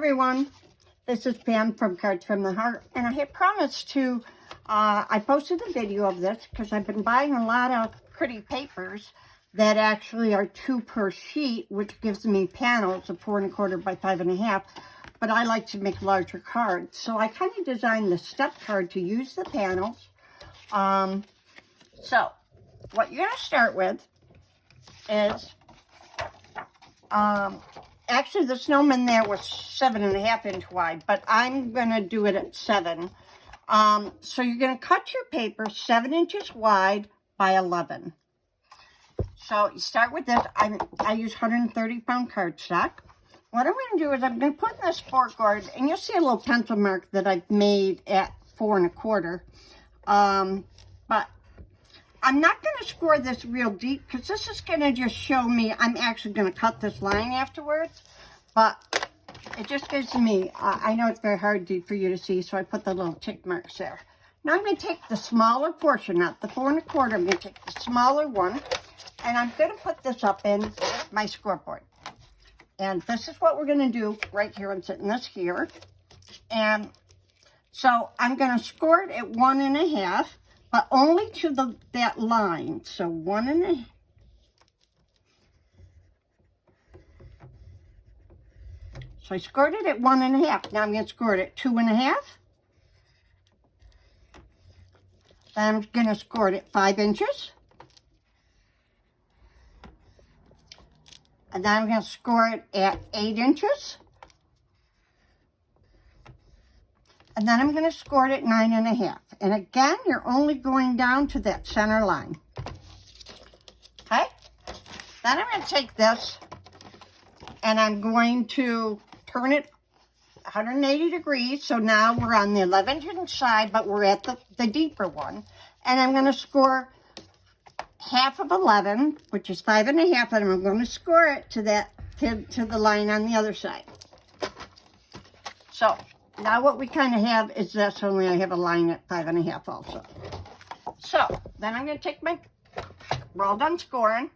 everyone, this is Pam from Cards from the Heart, and I had promised to, I posted a video of this because I've been buying a lot of pretty papers that actually are 2 per sheet, which gives me panels of 4 1/4 by 5 1/2, but I like to make larger cards. So I kind of designed the step card to use the panels. So what you're going to start with is, actually the snowman there was 7 1/2 inch wide, but I'm going to do it at 7. So you're going to cut your paper 7 inches wide by 11. So you start with this. I use 130-pound cardstock. What I'm going to do is I'm going to put in this sport guard, and you'll see a little pencil mark that I've made at 4 1/4. But I'm not going to score this real deep because this is going to just show me I'm actually going to cut this line afterwards. But it just gives me, I know it's very hard for you to see, so I put the little tick marks there. Now I'm going to take the smaller portion, not the 4 1/4. I'm going to take the smaller one, and I'm going to put this up in my scoreboard. And this is what we're going to do right here. I'm setting this here. And so I'm going to score it at 1 1/2, but only to that line. So 1 1/2. So I scored it at 1 1/2. Now I'm going to score it at 2 1/2. Then I'm going to score it at 5 inches. And then I'm going to score it at 8 inches. And then I'm going to score it at 9 1/2. And again, you're only going down to that center line. Okay? Then I'm going to take this and I'm going to turn it 180 degrees. So now we're on the 11-inch side, but we're at the deeper one. And I'm going to score half of 11, which is 5 1/2, and I'm going to score it to the line on the other side. So now what we kind of have is this, only I have a line at 5 1/2 also. So then I'm going to take we're all done scoring.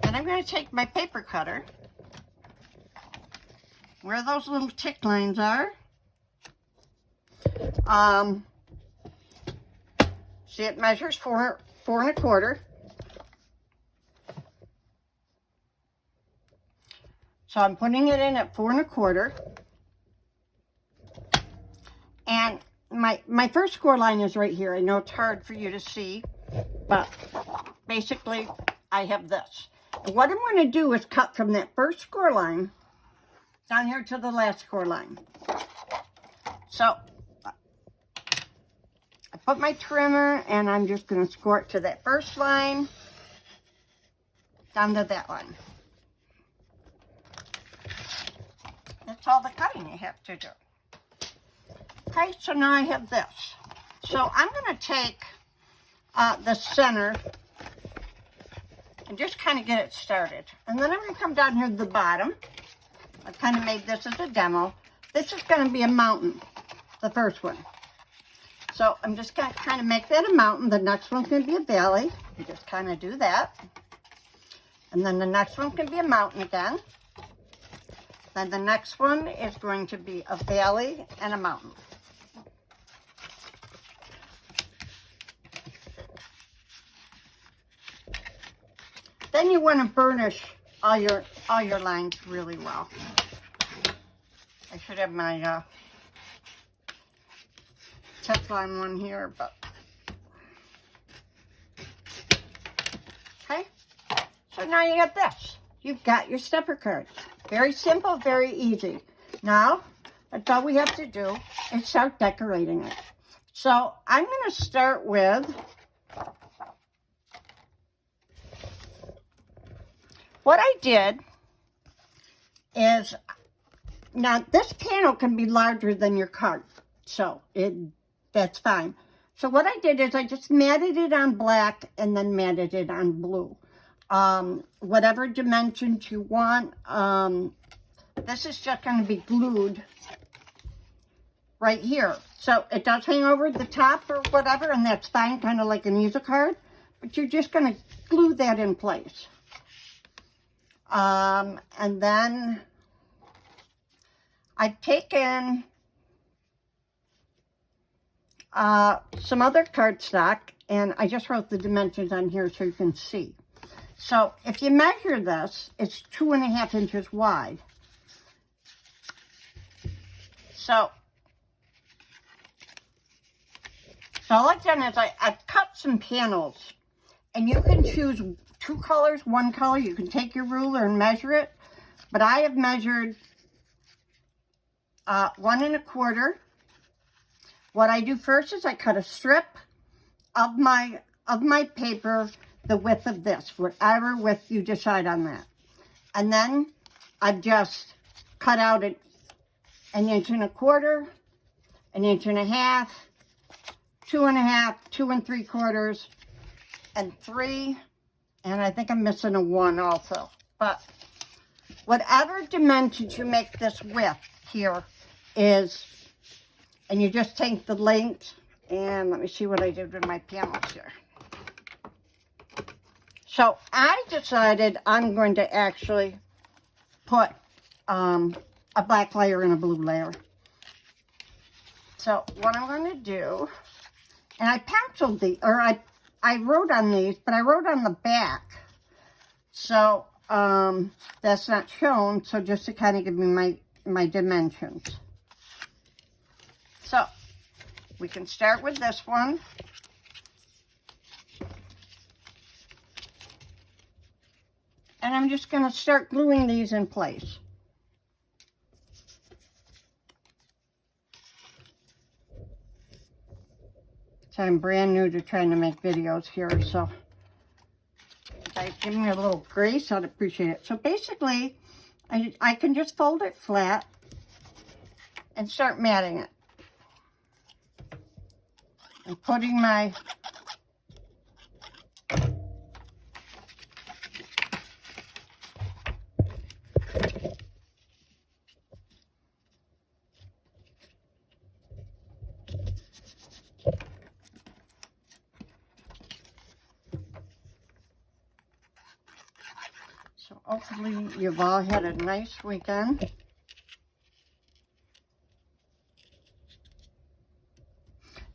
And I'm going to take my paper cutter, where those little tick lines are. See, it measures 4 1/4. So I'm putting it in at 4 1/4. And my first score line is right here. I know it's hard for you to see, but basically I have this. And what I'm going to do is cut from that first score line down here to the last score line. So I put my trimmer and I'm just going to score it to that first line, down to that line. That's all the cutting you have to do. Okay, so now I have this. So I'm going to take the center and just kind of get it started. And then I'm going to come down here to the bottom. I kind of made this as a demo. This is going to be a mountain, the first one. So I'm just going to kind of make that a mountain. The next one's going to be a valley. You just kind of do that. And then the next one's going to be a mountain again. Then the next one is going to be a valley and a mountain. Then you want to burnish all your lines really well. I should have my Teflon one here, but okay. So now you got this. You've got your stepper card. Very simple, very easy. Now, that's all we have to do is start decorating it. So I'm going to start with what I did is, now this panel can be larger than your card, so that's fine. So what I did is I just matted it on black and then matted it on blue. Whatever dimensions you want. This is just going to be glued right here. So it does hang over the top or whatever, and that's fine, kind of like an easel card. But you're just going to glue that in place. And then I've taken some other cardstock, and I just wrote the dimensions on here so you can see. So if you measure this, it's 2.5 inches wide. So all I've done is I've cut some panels, and you can choose 2 colors, 1 color. You can take your ruler and measure it, but I have measured 1 1/4. What I do first is I cut a strip of my paper the width of this, whatever width you decide on that. And then I've just cut out an 1 1/4, 1 1/2, 2 1/2, 2 3/4, and 3. And I think I'm missing a 1 also. But whatever dimensions you make this with here is, and you just take the length, and let me see what I did with my panels here. So I decided I'm going to actually put a black layer and a blue layer. So what I'm going to do, and I penciled the, or I wrote on these, but I wrote on the back. So that's not shown, so just to kind of give me my dimensions. So we can start with this one. And I'm just going to start gluing these in place. So I'm brand new to trying to make videos here, so if I give me a little grace, I'd appreciate it. So basically, I can just fold it flat and start matting it. And putting my so hopefully you've all had a nice weekend.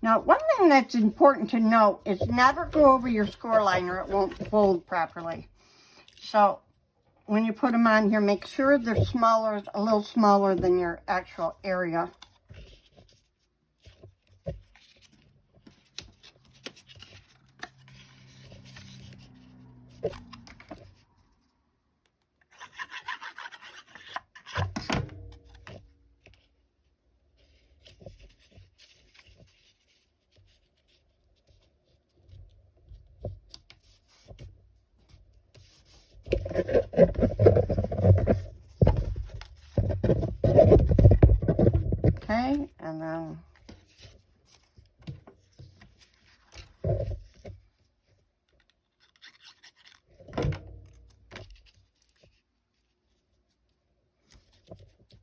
Now, one thing that's important to note is never go over your score line or it won't fold properly. So when you put them on here, make sure they're smaller, a little smaller than your actual area. Okay, and then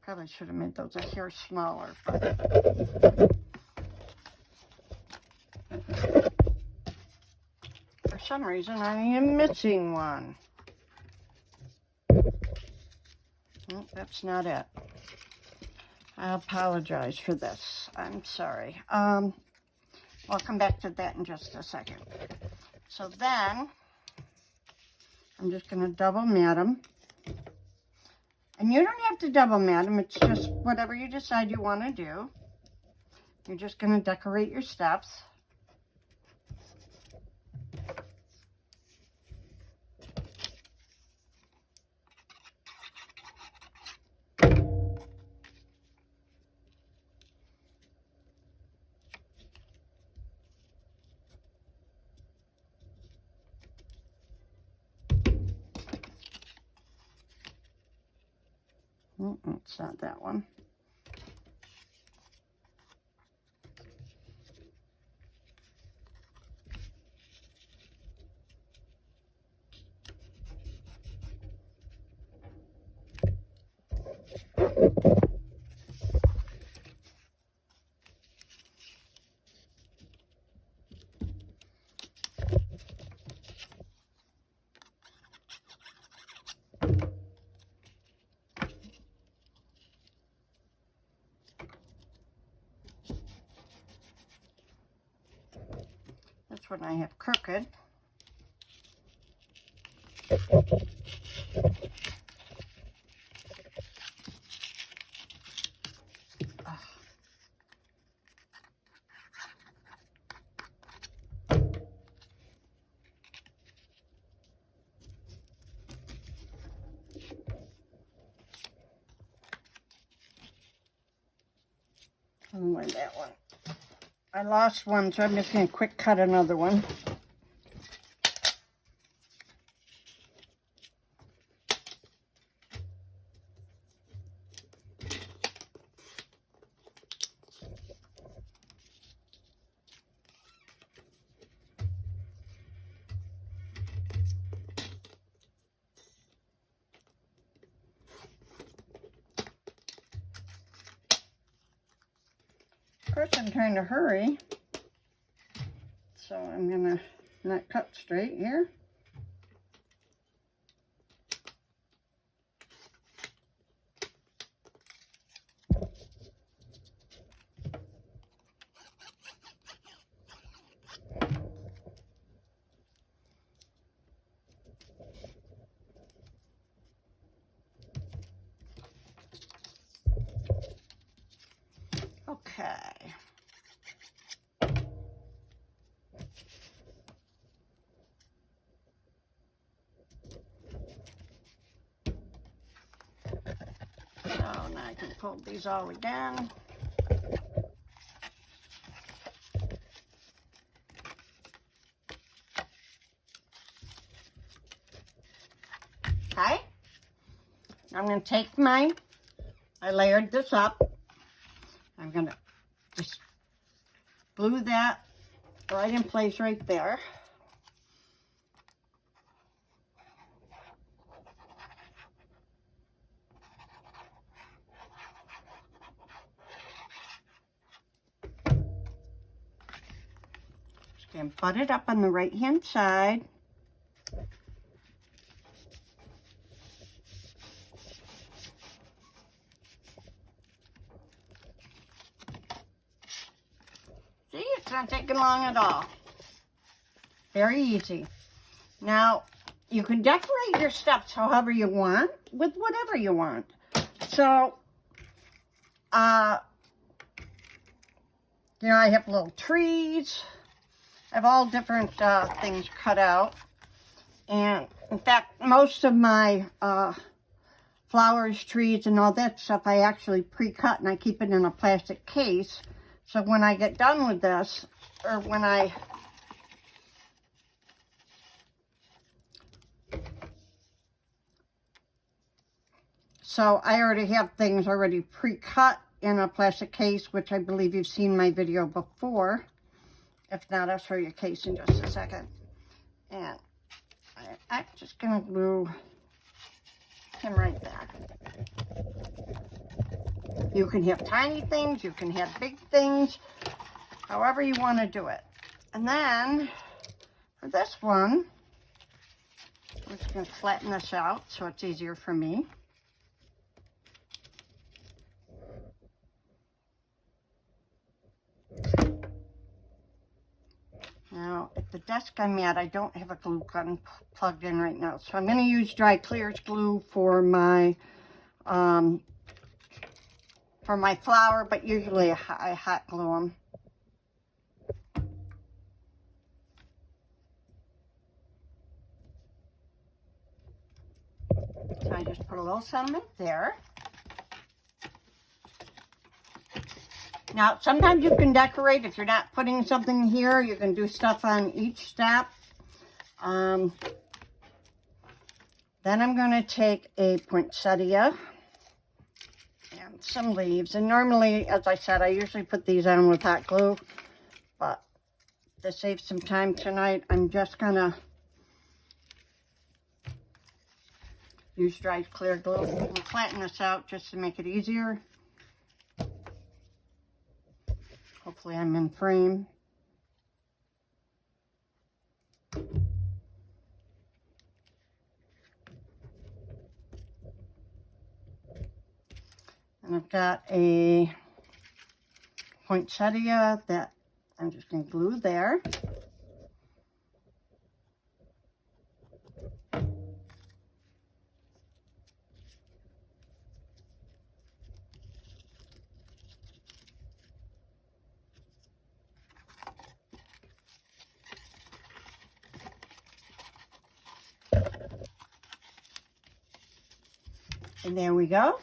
probably should have made those a hair smaller, but for some reason I am missing one. Oh, that's not it. I apologize for this. I'm sorry. I'll come back to that in just a second. So then, I'm just going to double mat them. And you don't have to double mat them. It's just whatever you decide you want to do. You're just going to decorate your steps. Oh, it's not that one. when I have crooked. Where's that one? I lost one, so I'm just going to quick cut another one. Of course, I'm trying to hurry, so I'm going to not cut straight here. Okay. So now I can fold these all again. Okay. I'm going to take I layered this up. I'm going to just glue that right in place right there. Just going to butt it up on the right hand side. See, it's not taking long at all. Very easy. Now, you can decorate your steps however you want, with whatever you want. So, you know, I have little trees. I have all different things cut out. And, in fact, most of my flowers, trees, and all that stuff, I actually pre-cut and I keep it in a plastic case. So when I get done with this, or when I already have things already pre-cut in a plastic case, which I believe you've seen my video before. If not, I'll show you a case in just a second. And I'm just going to glue him right there. You can have tiny things, you can have big things, however you want to do it. And then, for this one, I'm just going to flatten this out so it's easier for me. Now, at the desk I'm at, I don't have a glue gun plugged in right now, so I'm going to use dry clears glue for my flower, but usually I hot glue them. So I just put a little sentiment there. Now, sometimes you can decorate. If you're not putting something here, you can do stuff on each step. Then I'm going to take a poinsettia and some leaves. And normally, as I said, I usually put these on with hot glue. But to save some time tonight, I'm just going to use dry clear glue. We'll flatten this out just to make it easier. Hopefully I'm in frame. And I've got a poinsettia that I'm just going to glue there. And there we go.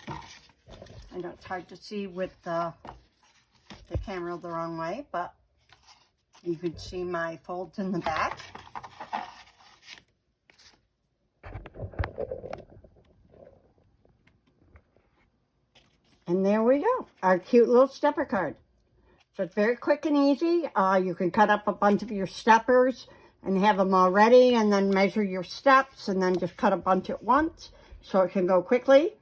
I know it's hard to see with the camera the wrong way, but you can see my folds in the back. And there we go, our cute little stepper card. So it's very quick and easy. You can cut up a bunch of your steppers and have them all ready, and then measure your steps, and then just cut a bunch at once so it can go quickly.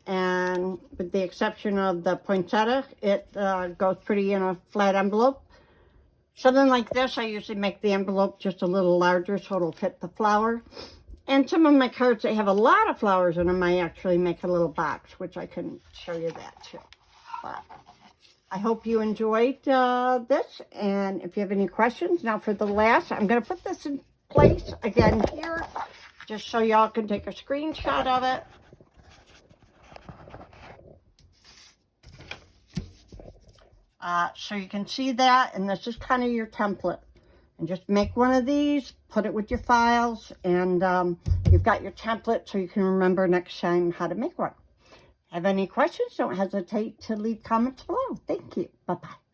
And with the exception of the poinsettia, it goes pretty in a flat envelope. Something like this, I usually make the envelope just a little larger so it'll fit the flower. And some of my cards that have a lot of flowers in them, I actually make a little box, which I can show you that too. But I hope you enjoyed this, and if you have any questions, now for the last, I'm going to put this in place again here, just so y'all can take a screenshot of it. So you can see that, and this is kind of your template. And just make one of these, put it with your files, and you've got your template so you can remember next time how to make one. Have any questions? Don't hesitate to leave comments below. Thank you. Bye-bye.